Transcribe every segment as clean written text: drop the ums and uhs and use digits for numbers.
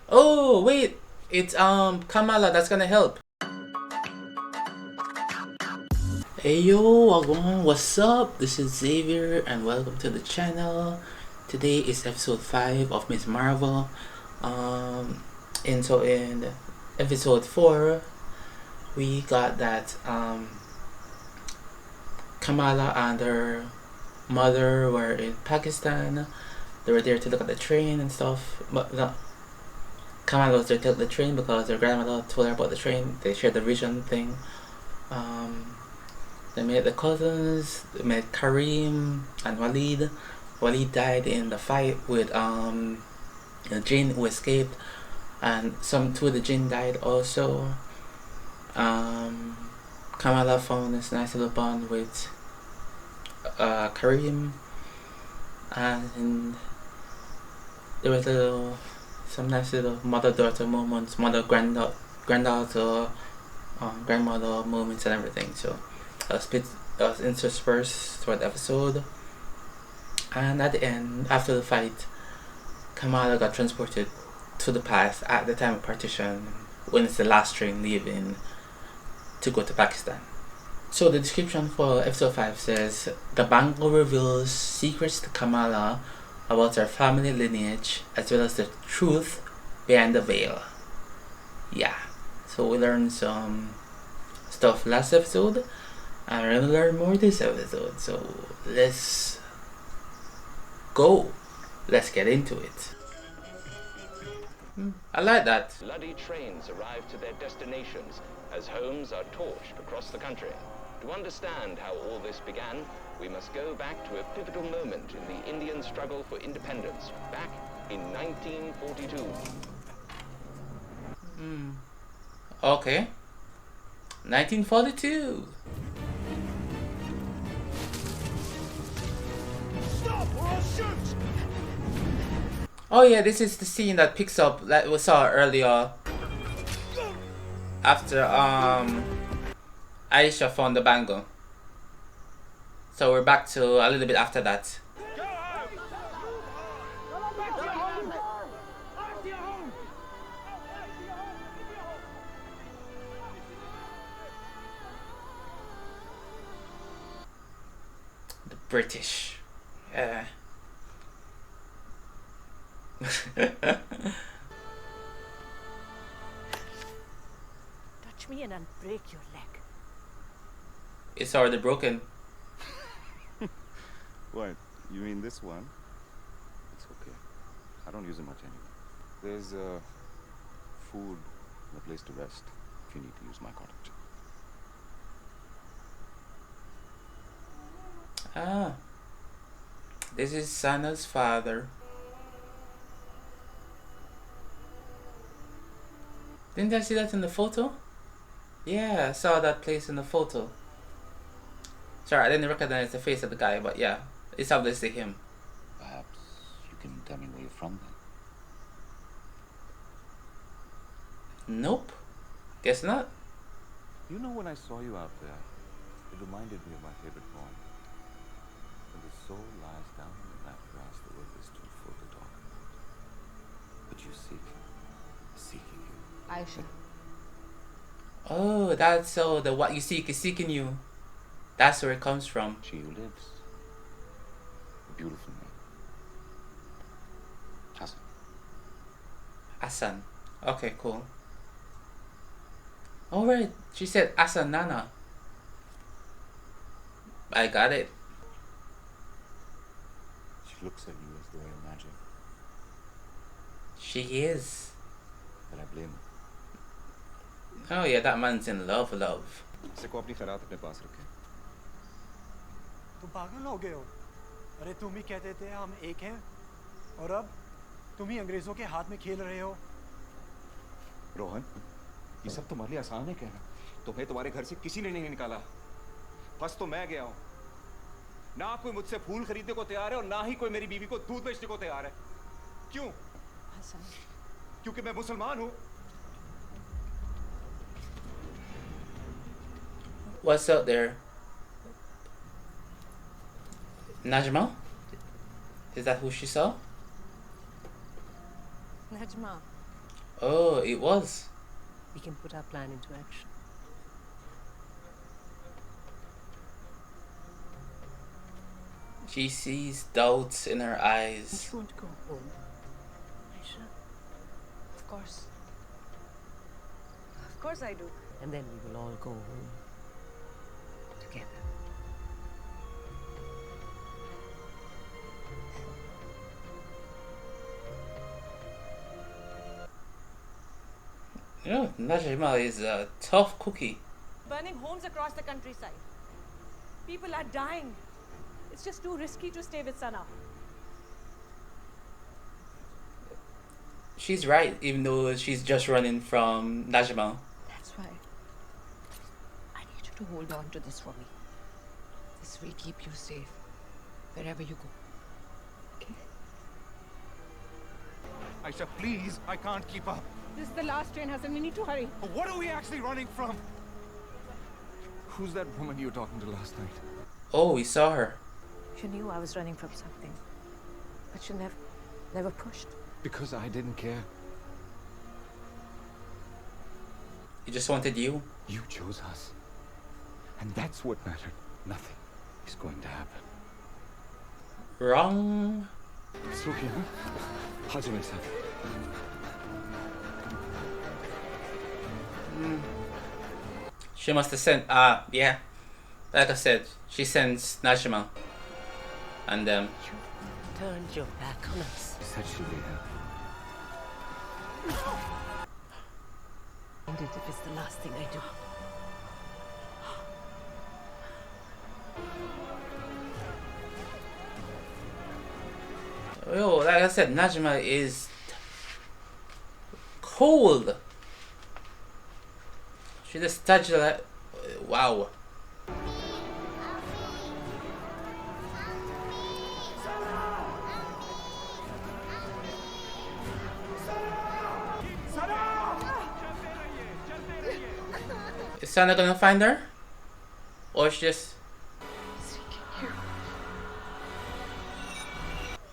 Oh wait, it's Kamala that's gonna help. Hey yo, wagwan, what's up? This is Xavier and welcome to the channel. Today is episode 5 of Miss Marvel. And so in episode 4 we got that Kamala and her mother were in Pakistan. They were there to look at the train and stuff. But no, Kamala was there to look at the train because her grandmother told her about the train. They shared the vision thing. They met the cousins. They met Kareem and Walid. Walid died in the fight with a Jinn who escaped, and some two of the Jinn died also. Kamala found this nice little bond with Kareem, and there was some nice little mother-daughter moments, mother-granddaughter, grandmother moments and everything. So that was interspersed throughout the episode. And at the end, after the fight, Kamala got transported to the past at the time of partition, when it's the last train leaving to go to Pakistan. So the description for episode 5 says, the bangle reveals secrets to Kamala about her family lineage as well as the truth behind the veil. Yeah, so we learned some stuff last episode and we're gonna learn more this episode, so let's go. Let's get into it. I like that. Bloody trains arrive to their destinations as homes are torched across the country. To understand how all this began, we must go back to a pivotal moment in the Indian struggle for independence, back in 1942. Okay. 1942. Stop or I'll shoot! Oh yeah, this is the scene that picks up that we saw earlier after Aisha found the bangle. So we're back to a little bit after that. The British. Yeah. Touch me and I'll break your leg. It's already broken. What? You mean this one? It's okay. I don't use it much anyway. There's food and a place to rest if you need to use my cottage. Ah. This is Sana's father. Didn't I see that in the photo? Yeah, I saw that place in the photo. Sorry, I didn't recognize the face of the guy, but yeah, it's obviously him. Perhaps you can tell me where you're from then? Nope. Guess not. You know, when I saw you out there, it reminded me of my favorite poem. When the soul lies down in that grass, the world is too full to talk about. But you seeking you. Aisha. Oh, that's so the what you seek is seeking you. That's where it comes from. She who lives. A beautiful name. Hassan. Asan. Okay, cool. Alright, she said Asan Nana. I got it. She looks at you as though you're magic. She is. But I blame her. Oh yeah, that man's in love. इसको अपनी खैरात अपने पास रखें. तुम पागल हो गए हो? अरे तुम ही कहते थे हम एक हैं, और अब तुम ही अंग्रेजों के हाथ में खेल रहे हो. रोहन, ये सब तुम्हारे लिए आसान है कहना. तुम्हें तुम्हारे घर से किसी ने नहीं निकाला. फंस तो मैं गया हूँ. ना कोई मुझसे फूल खरीदने को तैयार है और ना ही कोई मेरी बीवी को दूध बेचने को तैयार है. क्यों? हसन. क्योंकि मैं मुसलमान हूँ. What's up there? Najma? Is that who she saw? Najma. Oh, it was. We can put our plan into action. She sees doubts in her Don't eyes. you want to go home, Aisha? Of course. Of course I do. And then we will all go home together. You know, Najma is a tough cookie. Burning homes across the countryside. People are dying. It's just too risky to stay with Sana. She's right, even though she's just running from Najma. That's why I need you to hold on to this for me. This will keep you safe wherever you go. Okay? Aisha, please, I can't keep up. This is the last train, Hassan. We need to hurry. What are we actually running from? Who's that woman you were talking to last night? Oh, we saw her. She knew I was running from something, but she never pushed. Because I didn't care. He just wanted you. You chose us. And that's what mattered. Nothing is going to happen. Wrong. It's okay, huh? How's your son? She must have sent, yeah. Like I said, she sends Najma and them. You turned your back on us. Said she'll be there. And if it's the last thing I do. Oh, like I said, Najma is cold. She just touched like, wow. Is Sana gonna find her? Or she just...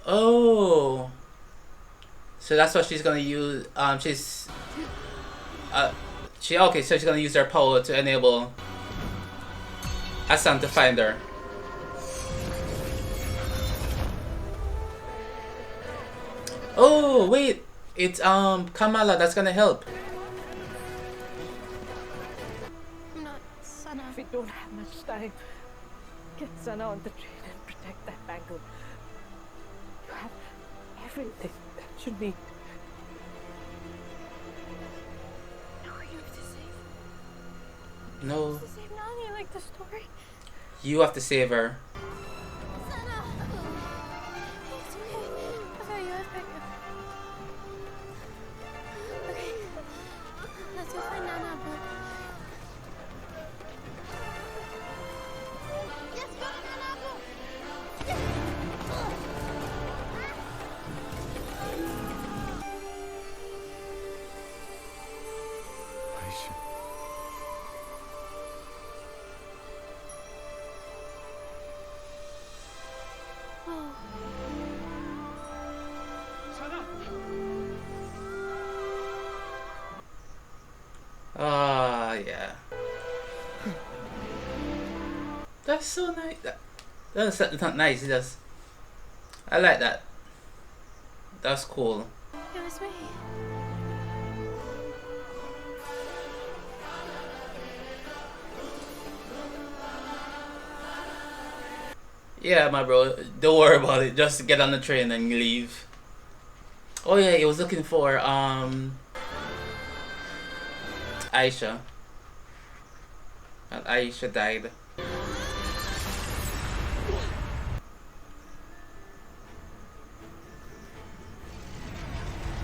Oh. So that's what she's gonna use. Okay, so she's gonna use her power to enable Hassan to find her. Oh wait, it's Kamala that's gonna help. Not Sana. We don't have much time. Get Sana on the train and protect that bangle. You have everything that you need. No. To save Nani like the story. You have to save her. Sana! It's okay. I thought you had bigger. Okay. Let's go find Nana, but... Let's go, Nana! Aisha. Yeah. That's so nice. That's not nice. That's. I like that. That's cool. It was me. Yeah, my bro. Don't worry about it. Just get on the train and leave. Oh yeah, he was looking for Aisha. And Aisha died.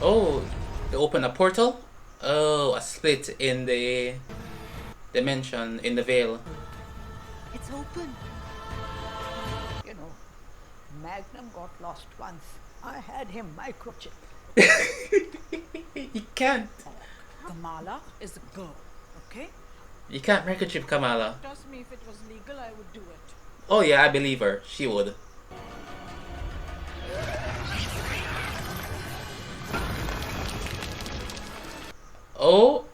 Oh, they opened a portal? Oh, a split in the dimension, in the veil. It's open. You know, Magnum got lost once. I had him microchip. You can't. Kamala is a girl, okay? You can't microchip Kamala. Trust me, if it was legal, I would do it. Oh yeah, I believe her. She would. Oh.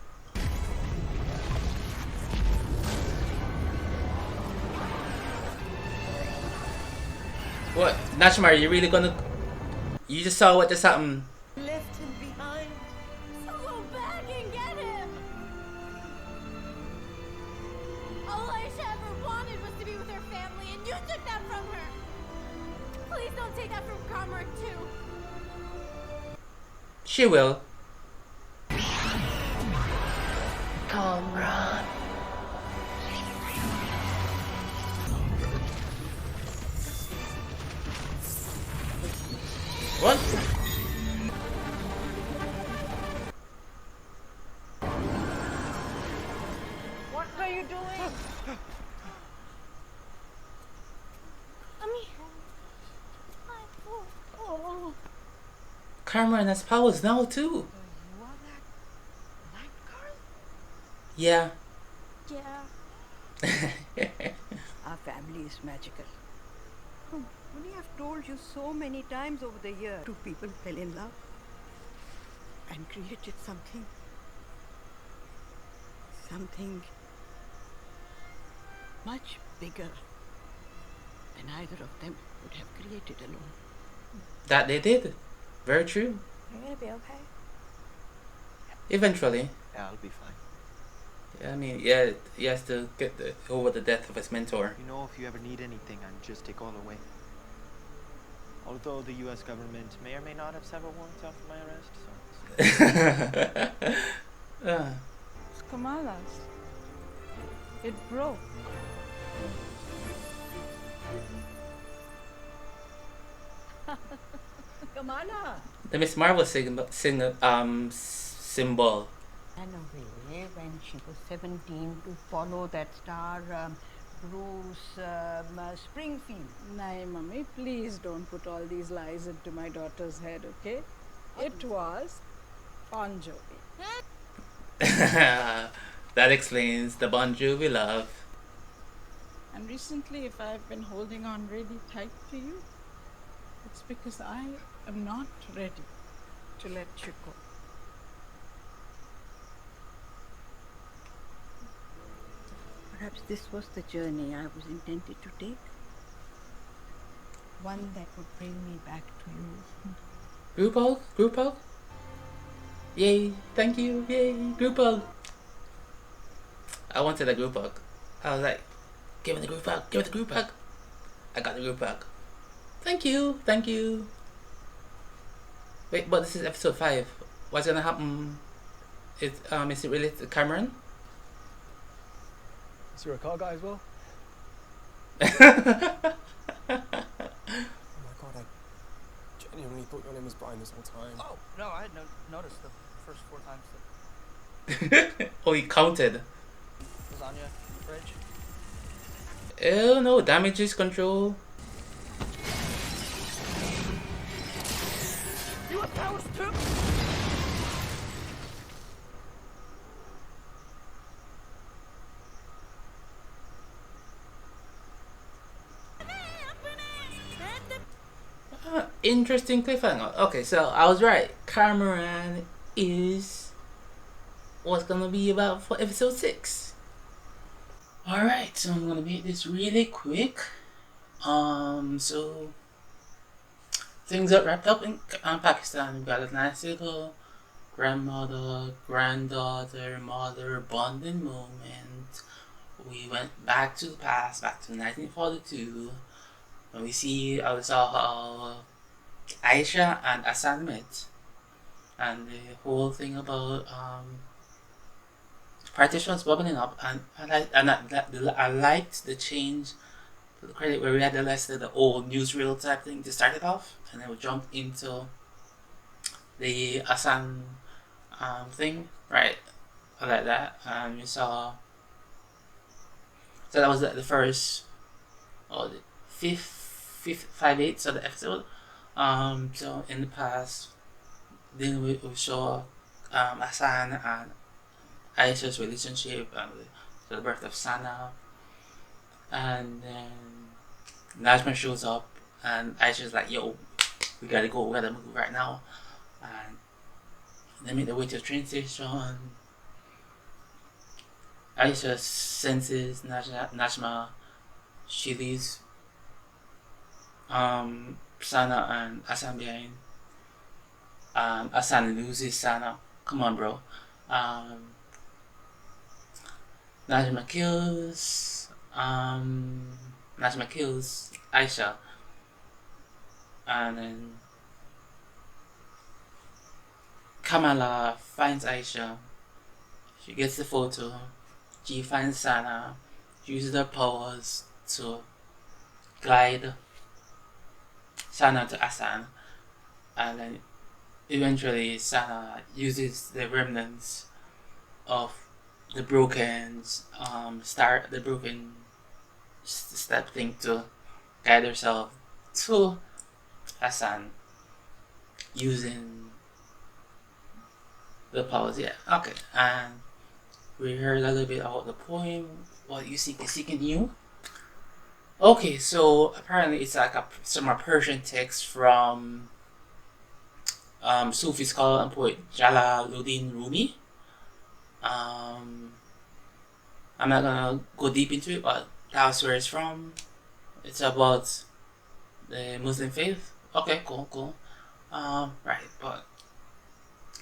What? Najma, are you really gonna... You just saw what just happened. Left him behind. So go back and get him. All Aisha ever wanted was to be with her family, and you took that from her. Please don't take that from Kamran too. She will. Kamran. What? What are you doing? Aamir. Oh. Kamran has powers now too. You are that light girl? Yeah. Yeah. Our family is magical. Only I've told you so many times over the year. Two people fell in love and created something much bigger than either of them would have created alone. That they did. Very true. You're gonna be okay. Eventually. Yeah, I'll be fine. Yeah, I mean, yeah, he has to get over the death of his mentor. You know, if you ever need anything, I'd just take all away. Although the US government may or may not have several warrants out for my arrest, so... It's Kamala's. It broke. Kamala! The Miss Marvel symbol. Ran away when she was 17 to follow that star, Bruce Springfield. Nahi, Mummy, please don't put all these lies into my daughter's head, okay? It was Bon Jovi. That explains the Bon Jovi love. And recently, if I've been holding on really tight to you, it's because I am not ready to let you go. Perhaps this was the journey I was intended to take. One that would bring me back to you. Group hug? Group hug? Yay, thank you, yay, group hug. I wanted a group hug. I was like, give me the group hug, give me the group hug. I got the group hug. Thank you, thank you. Wait, but this is episode 5. What's gonna happen? Is it related to Kamran? So you're a car guy as well? uh, Oh my god, I genuinely thought your name was Brian this whole time. Oh, no, I had noticed the first 4 times. oh, he counted. Lasagna, fridge. Oh no, damages control. You have powers too? Interesting cliffhanger. Okay, so I was right. Kamran is what's gonna be about for episode 6. Alright, so I'm gonna make this really quick. So things got wrapped up in Pakistan. We got a nice little grandmother, granddaughter, mother bonding moment. We went back to the past, back to 1942. And we saw how Aisha and Hassan met, and the whole thing about partitions bubbling up, and I liked the change to the credit where we had the old newsreel type thing to start it off, and then we jumped into the Hassan thing, right? I like that. And we saw, so that was the first, or the fifth 5/8 of the episode. So in the past, then we saw Hassan and Aisha's relationship and the birth of Sana, and then Najma shows up and Aisha's like, yo, we gotta go, we gotta move right now, and They make their way to the train station. Aisha senses Najma. She leaves Sana and Hassan behind. Hassan loses Sana. Come on, bro. Najma kills Aisha, and then Kamala finds Aisha. She gets the photo. She finds Sana. She uses her powers to guide Sana to Hassan, and then eventually Sana uses the remnants of the broken step thing to guide herself to Hassan using the powers. Yeah, okay. And we heard a little bit about the poem. What you seek is seeking you. Okay, so apparently it's like some Persian text from Sufi scholar and poet Jalaluddin Rumi. I'm not gonna go deep into it, but that's where it's from. It's about the Muslim faith. Okay, cool.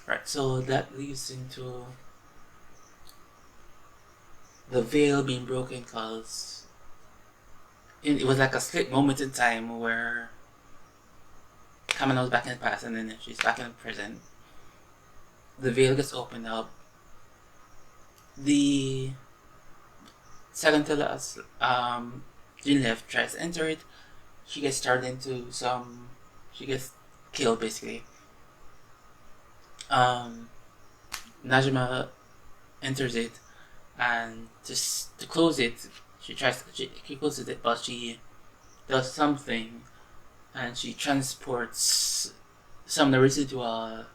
Right, so that leads into the veil being broken, because it was like a split moment in time where Kamala was back in the past and then she's back in the present. The veil gets opened up. The second to last Jin left tries to enter it. She gets turned into she gets killed basically. Najma enters it, and just to close it, she closes it, but she does something, and she transports some of the residual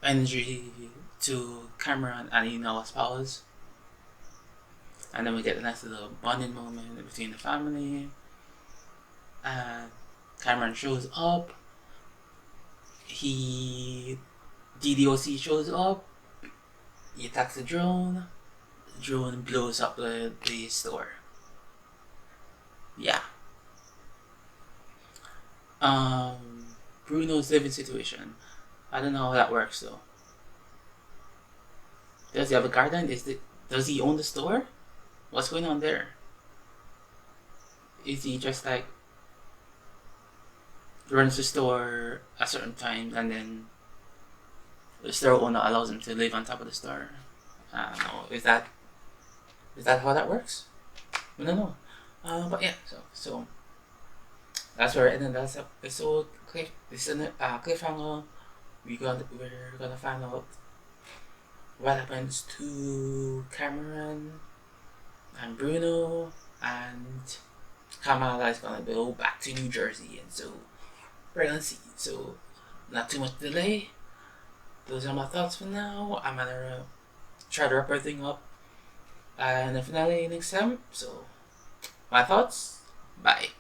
energy to Kamran and Inawa's powers. And then we get a nice little bonding moment between the family. And Kamran shows up. DDoC shows up. He attacks the drone. The drone blows up the store. Yeah. Bruno's living situation. I don't know how that works though. Does he have a garden? Does he own the store? What's going on there? Is he just like runs the store at certain times and then the store owner allows him to live on top of the store? I don't know. Is that how that works? I don't know. But yeah, so that's where it ended. That's episode. This is a cliffhanger. We're gonna find out what happens to Kamran and Bruno, and Kamala is gonna go back to New Jersey, and so we're gonna see. So not too much delay. Those are my thoughts for now. I'm gonna try to wrap everything up and the finale next time. So my thoughts. Bye.